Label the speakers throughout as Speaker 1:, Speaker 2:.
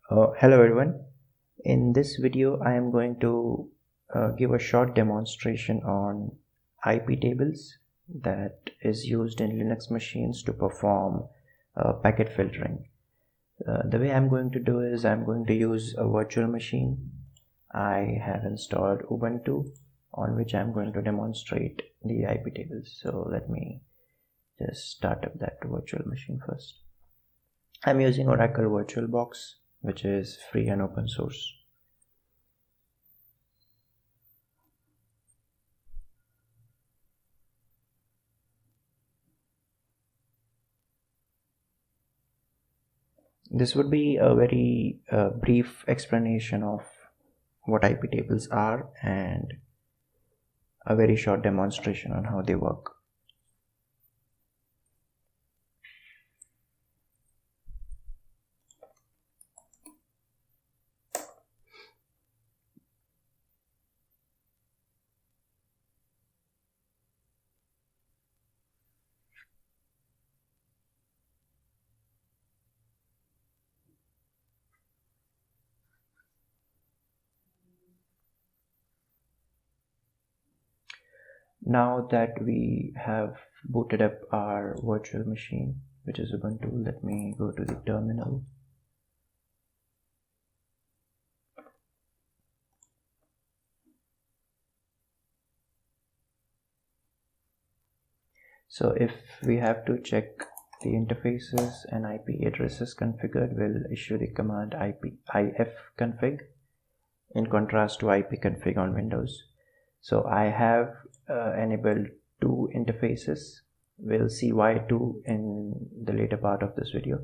Speaker 1: Hello everyone. In this video I am going to give a short demonstration on IPTables that is used in Linux machines to perform packet filtering. The way I'm going to do is I'm going to use a virtual machine. I have installed Ubuntu on which I'm going to demonstrate the IPTables. So let me just start up that virtual machine first. I'm using Oracle VirtualBox, which is free and open source. This would be a very brief explanation of what IPTables are and a very short demonstration on how they work. Now that we have booted up our virtual machine, which is Ubuntu, let me go to the terminal. So if we have to check the interfaces and IP addresses configured, we'll issue the command ifconfig in contrast to ipconfig on Windows. So I have enabled two interfaces. We'll see why two in the later part of this video.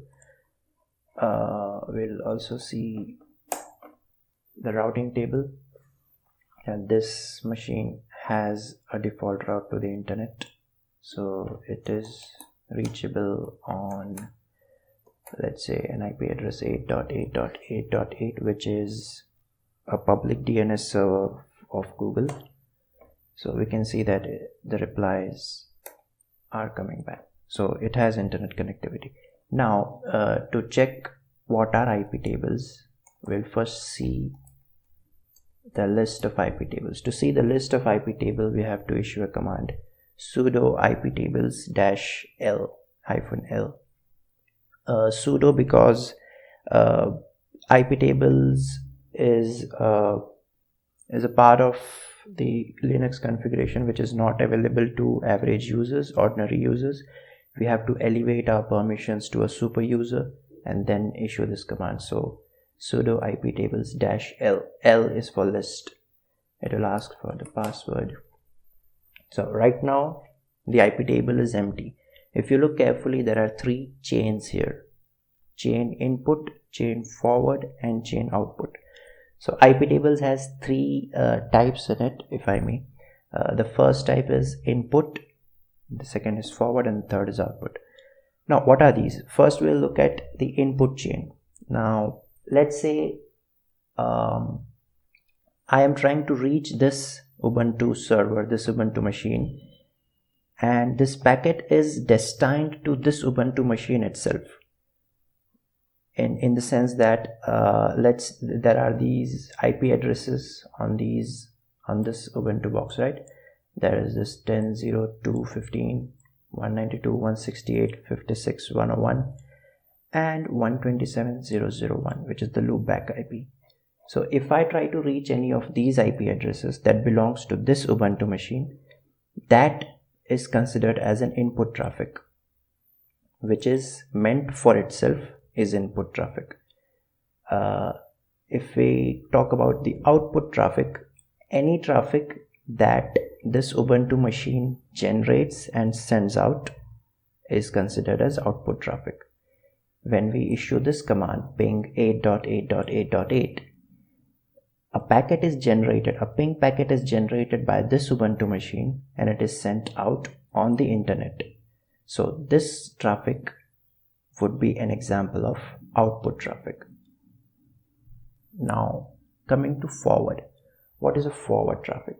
Speaker 1: We'll also see the routing table, and this machine has a default route to the internet, so it is reachable on, let's say, an IP address 8.8.8.8, which is a public DNS server of Google. So we can see that the replies are coming back, so it has internet connectivity. Now to check what are IPTables, we'll first see the list of IPTables. To see the list of IPTable, we have to issue a command sudo IPTables-l -l. Sudo because IPTables is a part of the Linux configuration which is not available to average users, ordinary users. We have to elevate our permissions to a super user and then issue this command. So sudo IPTables-l, l is for list. It will ask for the password. So right now the IP table is empty. If you look carefully, there are three chains here: chain input, chain forward, and chain output. So IPTables has three types in it, if I may. The first type is input, the second is forward, and the third is output. Now what are these? First we'll look at the input chain. Now let's say I am trying to reach this Ubuntu server, this Ubuntu machine, and this packet is destined to this Ubuntu machine itself. In the sense that there are these IP addresses on this Ubuntu box, right? There is this 10.02.15.192.168.56.101 and 127.0.0.1, which is the loopback IP. So if I try to reach any of these IP addresses that belongs to this Ubuntu machine, that is considered as an input traffic, which is meant for itself is input traffic. If we talk about the output traffic, any traffic that this Ubuntu machine generates and sends out is considered as output traffic. When we issue this command ping 8.8.8.8, a packet is generated, a ping packet is generated by this Ubuntu machine, and it is sent out on the internet. So this traffic would be an example of output traffic. Now coming to forward. What is a forward traffic?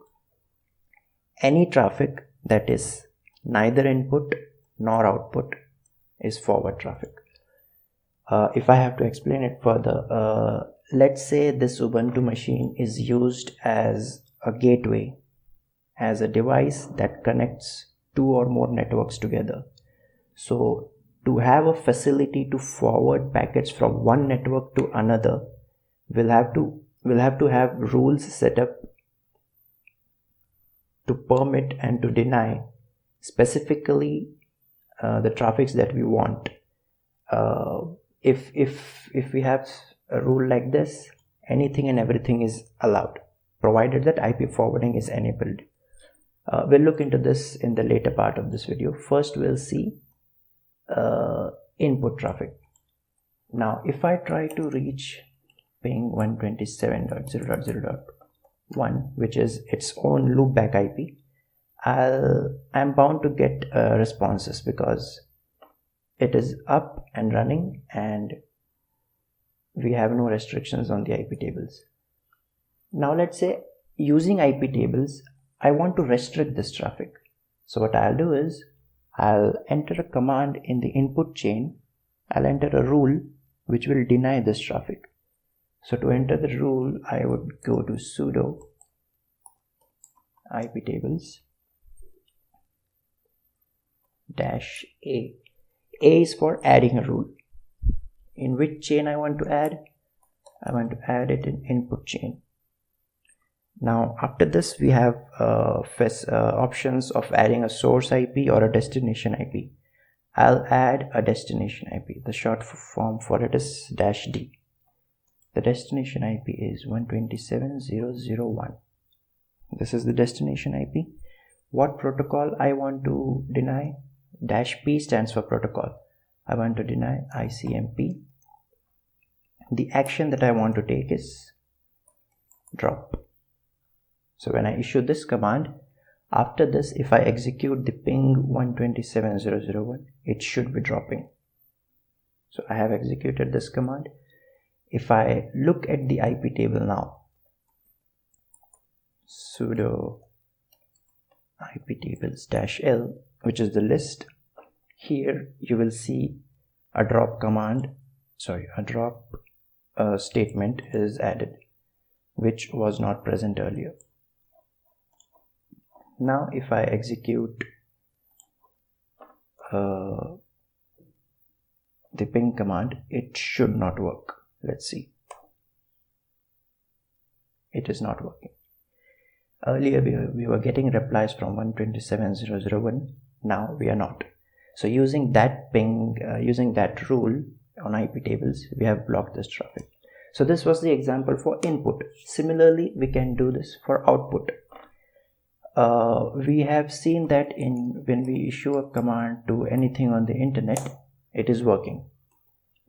Speaker 1: Any traffic that is neither input nor output is forward traffic. if I have to explain it further, let's say this Ubuntu machine is used as a gateway, as a device that connects 2 or more networks together. So to have a facility to forward packets from one network to another, we'll have to have rules set up to permit and to deny specifically the traffics that we want. If we have a rule like this, anything and everything is allowed, provided that IP forwarding is enabled. We'll look into this in the later part of this video. First we'll see input traffic. Now if I try to reach ping 127.0.0.1, which is its own loopback IP, I'm bound to get responses because it is up and running and we have no restrictions on the IP tables. Now let's say using IP tables, I want to restrict this traffic. So what I'll do is I'll enter a command in the input chain. I'll enter a rule which will deny this traffic. So to enter the rule, I would go to sudo IPTables -a. A is for adding a rule. In which chain I want to add? I want to add it in input chain. Now after this we have options of adding a source IP or a destination IP. I'll add a destination IP. The short form for it is -d. The destination IP is 127.0.0.1. This is the destination IP. What protocol I want to deny? -p stands for protocol. I want to deny ICMP. The action that I want to take is drop. So when I issue this command, after this, if I execute the ping 127.0.0.1, it should be dropping. So I have executed this command. If I look at the IP table now, sudo IPTables -l, which is the list, here you will see a drop statement is added, which was not present earlier. Now if I execute the ping command, it should not work. Let's see. It is not working. Earlier we were getting replies from 127.0.0.1. Now we are not. So using that ping, using that rule on IP tables, we have blocked this traffic. So this was the example for input. Similarly, we can do this for output. We have seen that when we issue a command to anything on the internet, it is working.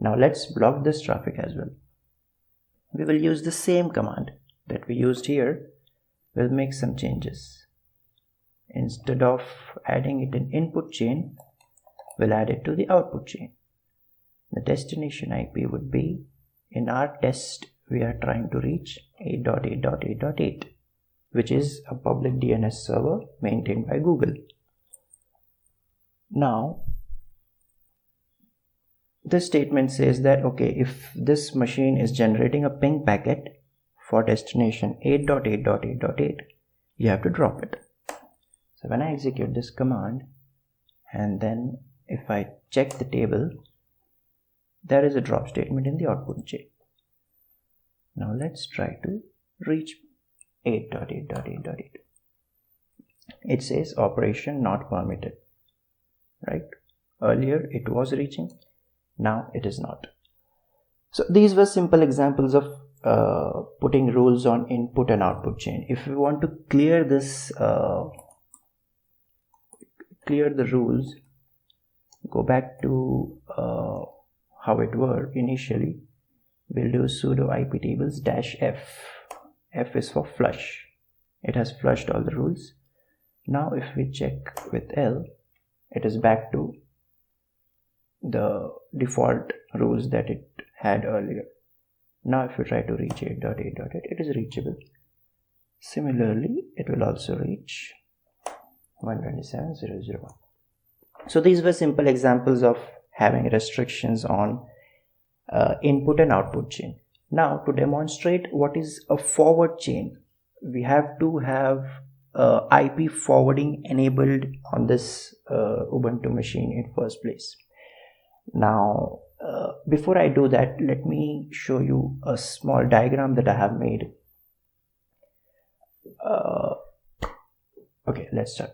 Speaker 1: Now let's block this traffic as well. We will use the same command that we used here. We'll make some changes. Instead of adding it in input chain, we'll add it to the output chain. The destination IP would be, in our test, we are trying to reach 8.8.8.8, which is a public DNS server maintained by Google. Now, this statement says that, okay, if this machine is generating a ping packet for destination 8.8.8.8, you have to drop it. So when I execute this command, and then if I check the table, there is a drop statement in the output chain. Now let's try to reach 8.8.8.8. It says operation not permitted, right? Earlier it was reaching, now it is not. So these were simple examples of putting rules on input and output chain. If we want to clear this, clear the rules, go back to how it were initially. We'll do sudo IPTables -f. F is for flush. It has flushed all the rules. Now if we check with L, it is back to the default rules that it had earlier. Now if we try to reach 8.8.8, it is reachable. Similarly, it will also reach 127.0.0.1. So these were simple examples of having restrictions on input and output chain. Now to demonstrate what is a forward chain, we have to have IP forwarding enabled on this Ubuntu machine in first place. Now before I do that, let me show you a small diagram that I have made. Okay, let's start.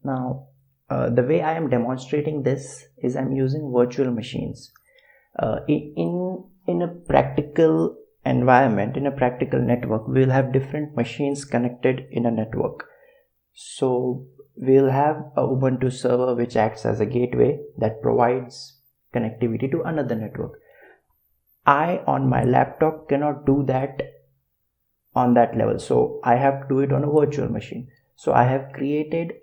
Speaker 1: Now the way I am demonstrating this is I'm using virtual machines. In a practical environment, in a practical network, we'll have different machines connected in a network. So we'll have a Ubuntu server which acts as a gateway that provides connectivity to another network. I on my laptop cannot do that on that level, so I have to do it on a virtual machine. So I have created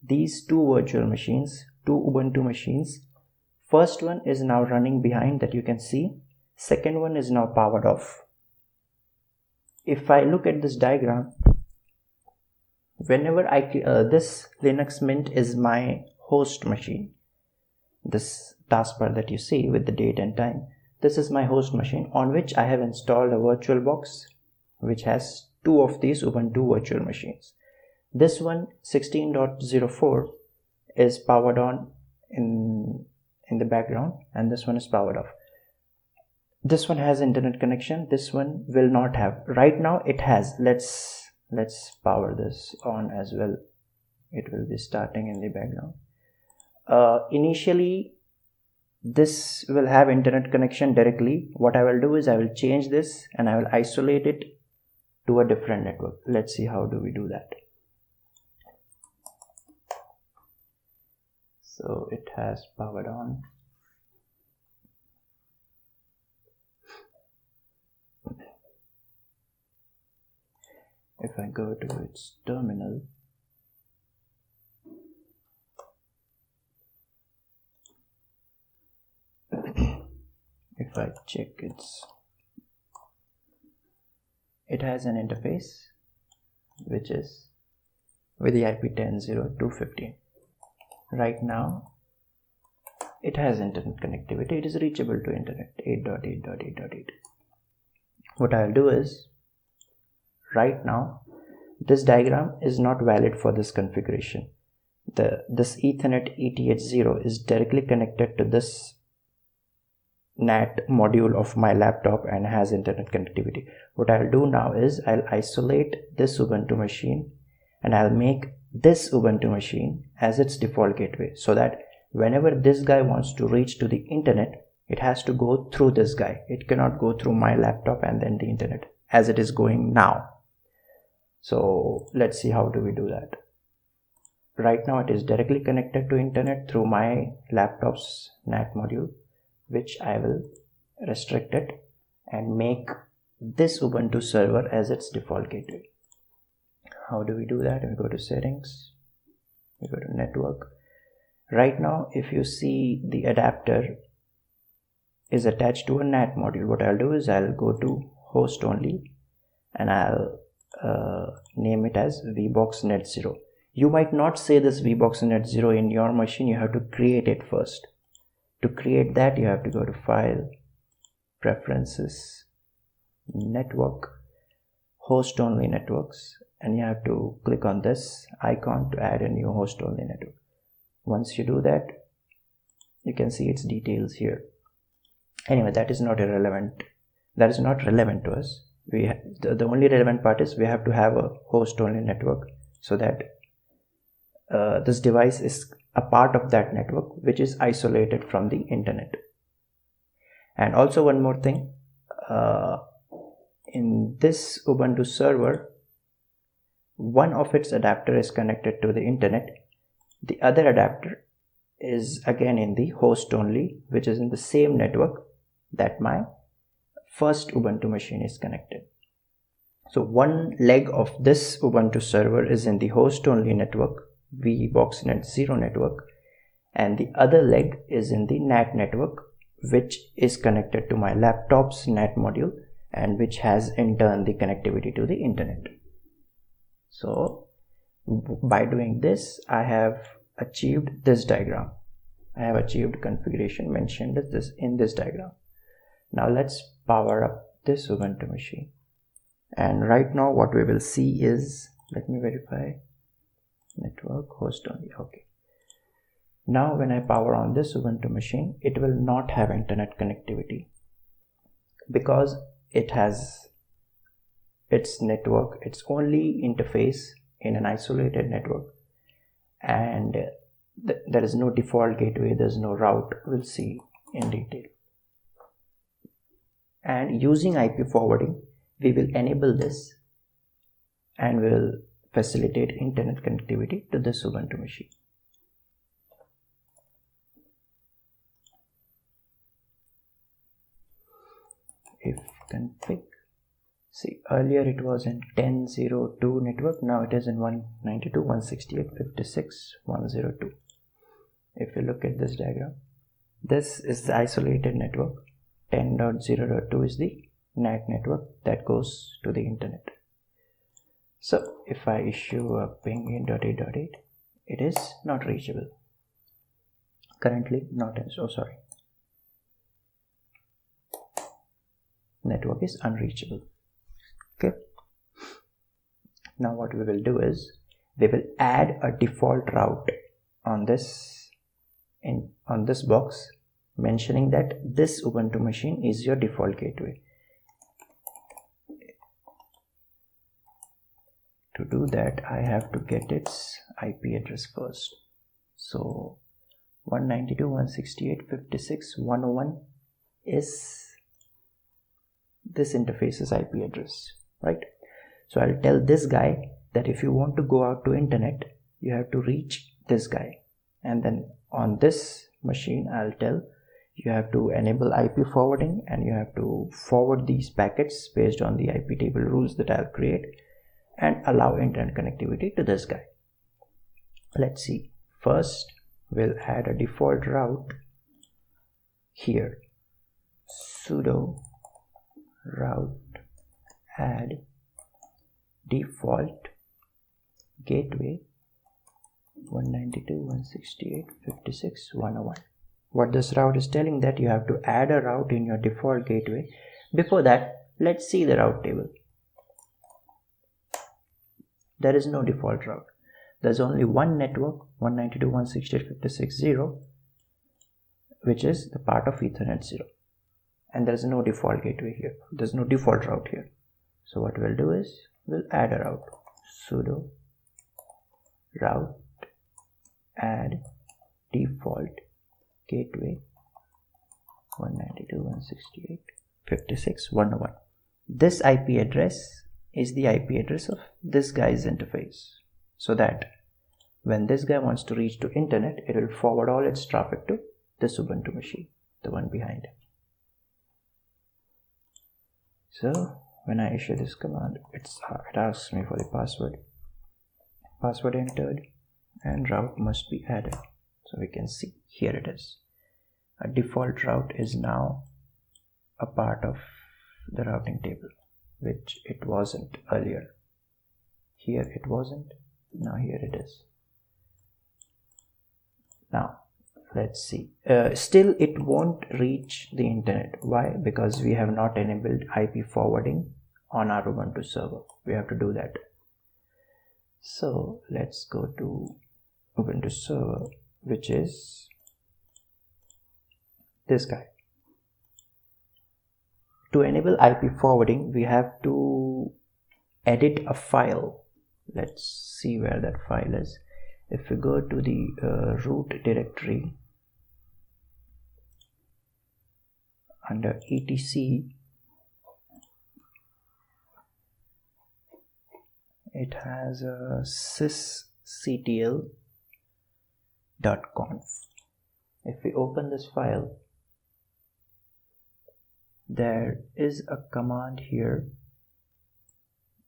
Speaker 1: these two virtual machines, two Ubuntu machines. First one is now running behind, that you can see. Second one is now powered off. If I look at this diagram, whenever this Linux Mint is my host machine. This taskbar that you see with the date and time, this is my host machine on which I have installed a VirtualBox which has two of these Ubuntu virtual machines. This one 16.04 is powered on in the background, and this one is powered off. This one has internet connection, this one will not have. Right now it has. Let's power this on as well. It will be starting in the background. Initially this will have internet connection directly. What I will do is I will change this and I will isolate it to a different network. Let's see how do we do that. So it has powered on. If I go to its terminal, if I check it has an interface which is with the IP 10.0.2.15. Right now it has internet connectivity. It is reachable to internet 8.8.8.8. What I'll do is, right now this diagram is not valid for this configuration. This Ethernet ETH0 is directly connected to this NAT module of my laptop and has internet connectivity. What I'll do now is I'll isolate this Ubuntu machine and I'll make this Ubuntu machine as its default gateway, so that whenever this guy wants to reach to the internet, it has to go through this guy. It cannot go through my laptop and then the internet as it is going now. So let's see how do we do that. Right now it is directly connected to internet through my laptop's NAT module, which I will restrict it and make this Ubuntu server as its default gateway. How do we do that? We go to settings, we go to network. Right now if you see, the adapter is attached to a NAT module. What I'll do is I'll go to host only and I'll name it as VBoxNet0. You might not say this VBoxNet0 in your machine. You have to create it first. To create that, you have to go to File, Preferences, Network, Host Only Networks, and you have to click on this icon to add a new host only network. Once you do that, you can see its details here. Anyway, that is not irrelevant. That is not relevant to us. The only relevant part is we have to have a host only network, so that this device is a part of that network which is isolated from the internet. And also one more thing, in this Ubuntu server, one of its adapter is connected to the internet. The other adapter is again in the host only, which is in the same network that my first Ubuntu machine is connected. So one leg of this Ubuntu server is in the host only network, VBoxNet0 network, and the other leg is in the NAT network, which is connected to my laptop's NAT module and which has in turn the connectivity to the internet. So by doing this, I have achieved this diagram. I have achieved configuration mentioned as this in this diagram. Now let's power up this Ubuntu machine, and right now what we will see is, let me verify, network host only. Okay, now when I power on this Ubuntu machine, it will not have internet connectivity because it has its network, its only interface in an isolated network, and there is no default gateway, there's no route. We'll see in detail. And using IP forwarding, we will enable this and will facilitate internet connectivity to this Ubuntu machine. If config, see, earlier it was in 10.02 network, now it is in 192.168.56.102. If you look at this diagram, this is the isolated network. 10.0.2 is the NAT network that goes to the internet. So if I issue a ping 8.8.8, it is not reachable. Currently not, sorry. Network is unreachable. Okay. Now what we will do is, we will add a default route on this box, mentioning that this Ubuntu machine is your default gateway. To do that, I have to get its IP address first. So 192.168.56.101 is this interface's IP address, right? So I'll tell this guy that if you want to go out to internet, you have to reach this guy, and then on this machine I'll tell you have to enable IP forwarding, and you have to forward these packets based on the IP table rules that I'll create, and allow internet connectivity to this guy. Let's see. First we'll add a default route here, sudo route add default gateway 192.168.56.101. What this route is telling, that you have to add a route in your default gateway. Before that, let's see the route table. There is no default route. There's only one network, 192.168.56.0, which is the part of Ethernet 0. And there's no default gateway here. There's no default route here. So what we'll do is, we'll add a route. Sudo route add default gateway 192.168.56.101. This IP address is the IP address of this guy's interface, so that when this guy wants to reach to internet, it will forward all its traffic to this Ubuntu machine, the one behind it. So when I issue this command, it asks me for the password entered, and route must be added. So we can see here it is. A default route is now a part of the routing table, which it wasn't earlier. Here it wasn't, now here it is. Now let's see. Still it won't reach the internet. Why? Because we have not enabled IP forwarding on our Ubuntu server. We have to do that. So let's go to Ubuntu server, which is this guy. To enable IP forwarding, we have to edit a file. Let's see where that file is. If we go to the root directory under etc, it has a sysctl.conf. If we open this file, there is a command here,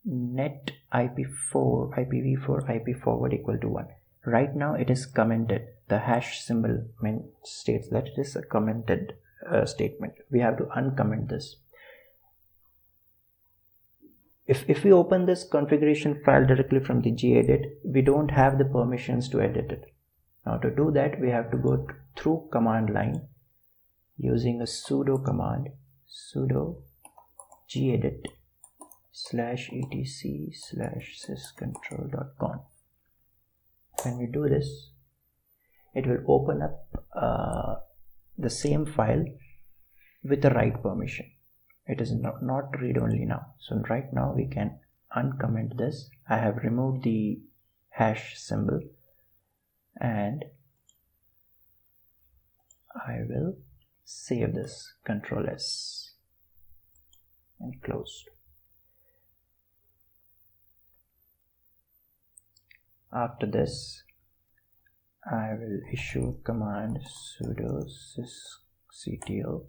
Speaker 1: net ipv4 ip forward equal to 1. Right now it is commented. The hash symbol states that it is a commented statement. We have to uncomment this. If we open this configuration file directly from the gedit, we don't have the permissions to edit it. Now to do that, we have to go through command line using a sudo command, sudo gedit /etc/syscontrol.conf. When we do this, it will open up the same file with the right permission. It is not read only now. So right now we can uncomment this. I have removed the hash symbol and I will save this, Ctrl S and close. After this, I will issue command sudo sysctl-p.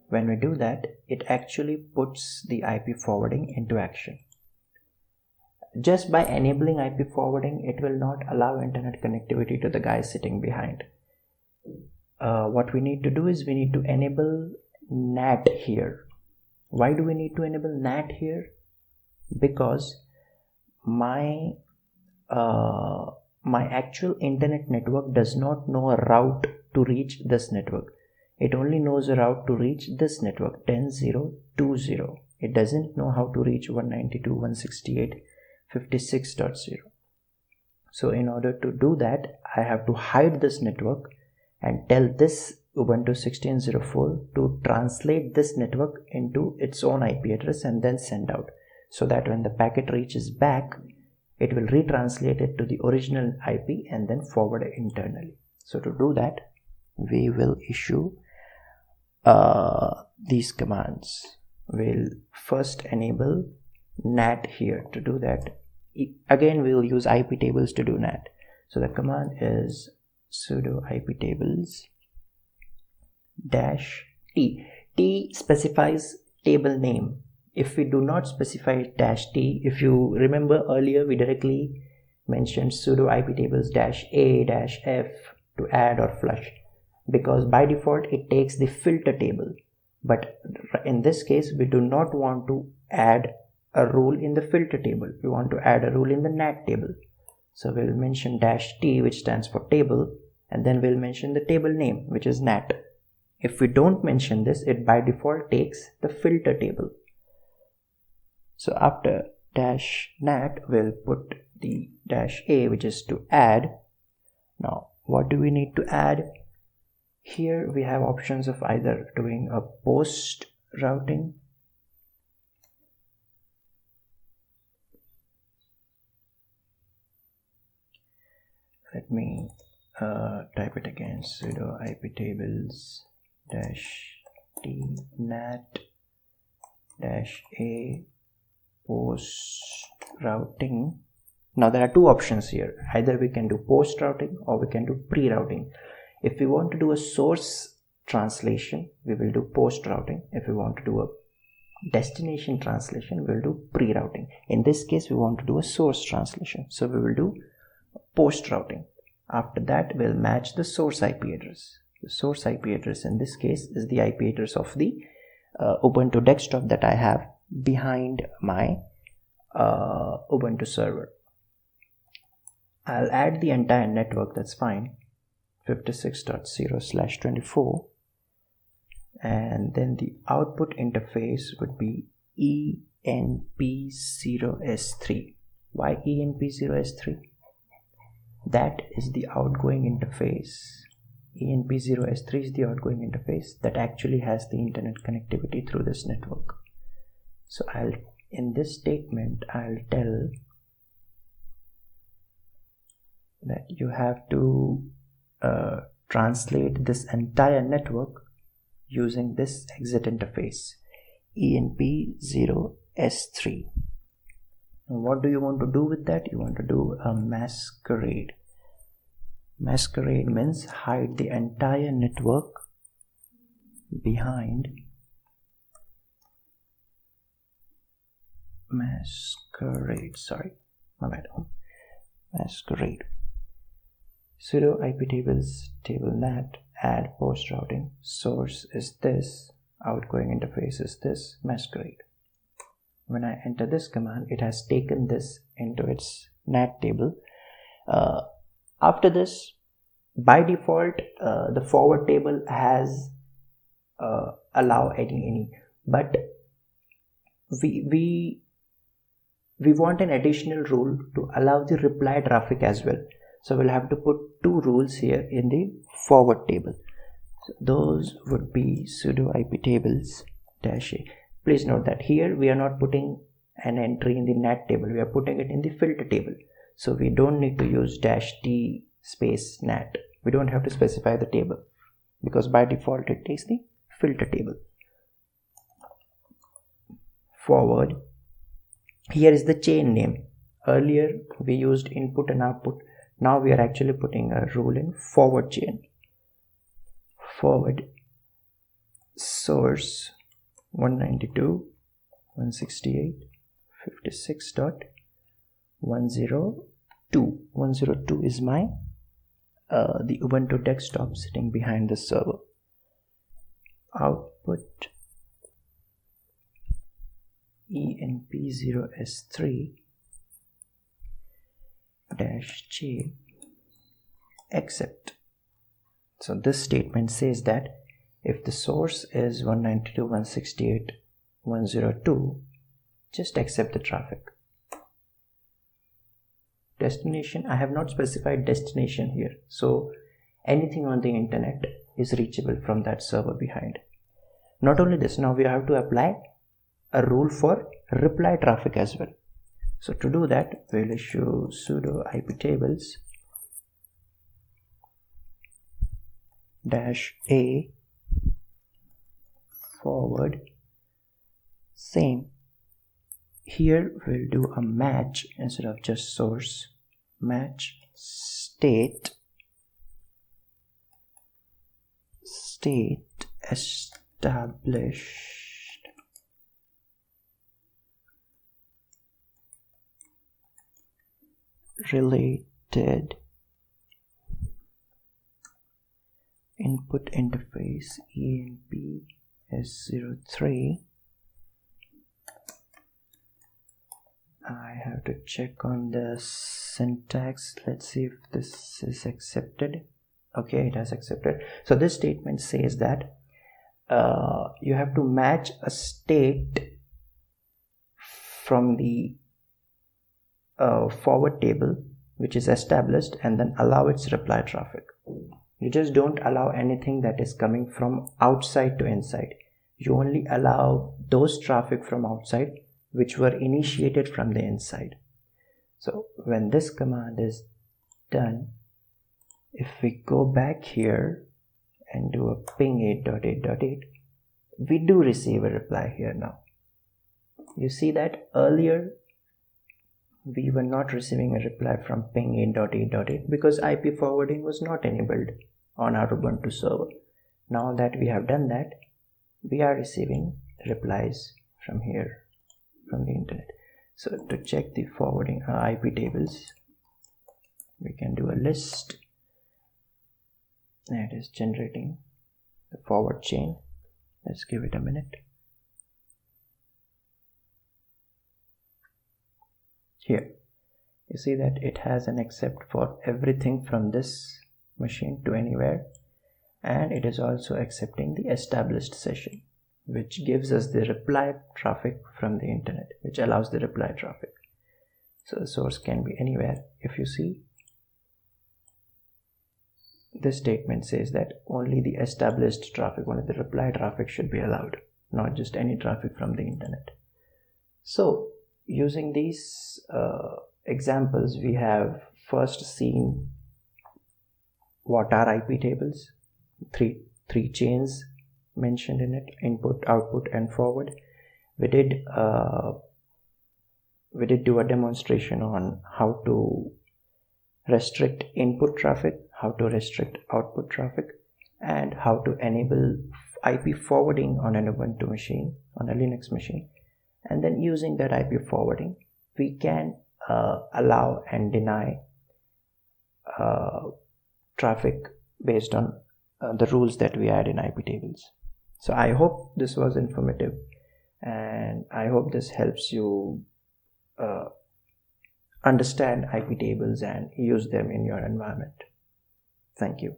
Speaker 1: When we do that, it actually puts the IP forwarding into action. Just by enabling IP forwarding, it will not allow internet connectivity to the guy sitting behind. What we need to do is we need to enable NAT here. Why do we need to enable NAT here? Because my actual internet network does not know a route to reach this network. It only knows a route to reach this network 10.0.20. It doesn't know how to reach 192.168.56.0. So in order to do that, I have to hide this network and tell this Ubuntu 16.04 to translate this network into its own IP address and then send out, so that when the packet reaches back, it will retranslate it to the original IP and then forward it internally. So to do that, we will issue these commands. We'll first enable NAT here. To do that, again we will use IPTables to do NAT. So the command is sudo IPTables -t. T specifies table name. If we do not specify -t, if you remember earlier, we directly mentioned sudo IPTables -a-f to add or flush, because by default it takes the filter table. But in this case, we do not want to add a rule in the filter table. We want to add a rule in the NAT table. So we'll mention -t, which stands for table, and then we'll mention the table name, which is NAT. If we don't mention this, it by default takes the filter table. So after -NAT, we'll put the -a, which is to add. Now, what do we need to add? Here we have options of either doing a post routing, let me type it again, sudo IPTables -t NAT -a post routing. Now there are two options here. Either we can do post routing or we can do pre-routing. If we want to do a source translation, we will do post routing. If we want to do a destination translation, we will do pre-routing. In this case, we want to do a source translation, so we will do post routing. After that, we'll match the source IP address. The source IP address in this case is the IP address of the Ubuntu desktop that I have behind my Ubuntu server. I'll add the entire network, that's fine, 56.0/24, and then the output interface would be ENP0S3. Why ENP0S3? That is the outgoing interface. ENP0S3 is the outgoing interface that actually has the internet connectivity through this network. So in this statement, I'll tell that you have to translate this entire network using this exit interface, ENP0S3. What do you want to do with that? You want to do a masquerade. Masquerade means hide the entire network behind masquerade. Sorry, my bad. Masquerade. Sudo IPTables table NAT add post routing. Source is this. Outgoing interface is this. Masquerade. When I enter this command, it has taken this into its NAT table. After this, by default, the forward table has allow any, but we want an additional rule to allow the reply traffic as well. So we'll have to put two rules here in the forward table. So those would be sudo IPTables -a. Please note that here we are not putting an entry in the NAT table, we are putting it in the filter table. So we don't need to use -t space NAT. We don't have to specify the table because by default it takes the filter table. Forward, here is the chain name. Earlier we used input and output. Now we are actually putting a rule in forward chain. Forward source 192.168.56.102. 102 is my the Ubuntu desktop sitting behind the server. Output enp0s3-j accept. So this statement says that if the source is 192.168.102, just accept the traffic. Destination, I have not specified destination here, so anything on the internet is reachable from that server behind. Not only this, now we have to apply a rule for reply traffic as well. So to do that, we'll issue sudo IPTables -a forward same. Here we'll do a match instead of just source. Match state established related input interface enp s03. I have to check on the syntax. Let's see if this is accepted. Okay, it has accepted. So this statement says that you have to match a state from the forward table which is established and then allow its reply traffic. You just don't allow anything that is coming from outside to inside. You only allow those traffic from outside which were initiated from the inside. So when this command is done, if we go back here and do a ping 8.8.8, we do receive a reply here now. You see that earlier we were not receiving a reply from ping 8.8.8 because IP forwarding was not enabled on our Ubuntu server. Now that we have done that, we are receiving replies from here, from the internet. So to check the forwarding IP tables, we can do a list that is generating the forward chain. Let's give it a minute. Here you see that it has an accept for everything from this machine to anywhere, and it is also accepting the established session, which gives us the reply traffic from the internet, which allows the reply traffic. So the source can be anywhere. If you see, this statement says that only the established traffic, only the reply traffic should be allowed, not just any traffic from the internet. So using these examples, we have first seen what are IP tables, three chains mentioned in it: input, output, and forward. We did do a demonstration on how to restrict input traffic, how to restrict output traffic, and how to enable IP forwarding on an Ubuntu machine, on a Linux machine. And then using that IP forwarding, we can allow and deny traffic based on the rules that we add in IP tables. So I hope this was informative, and I hope this helps you understand IP tables and use them in your environment. Thank you.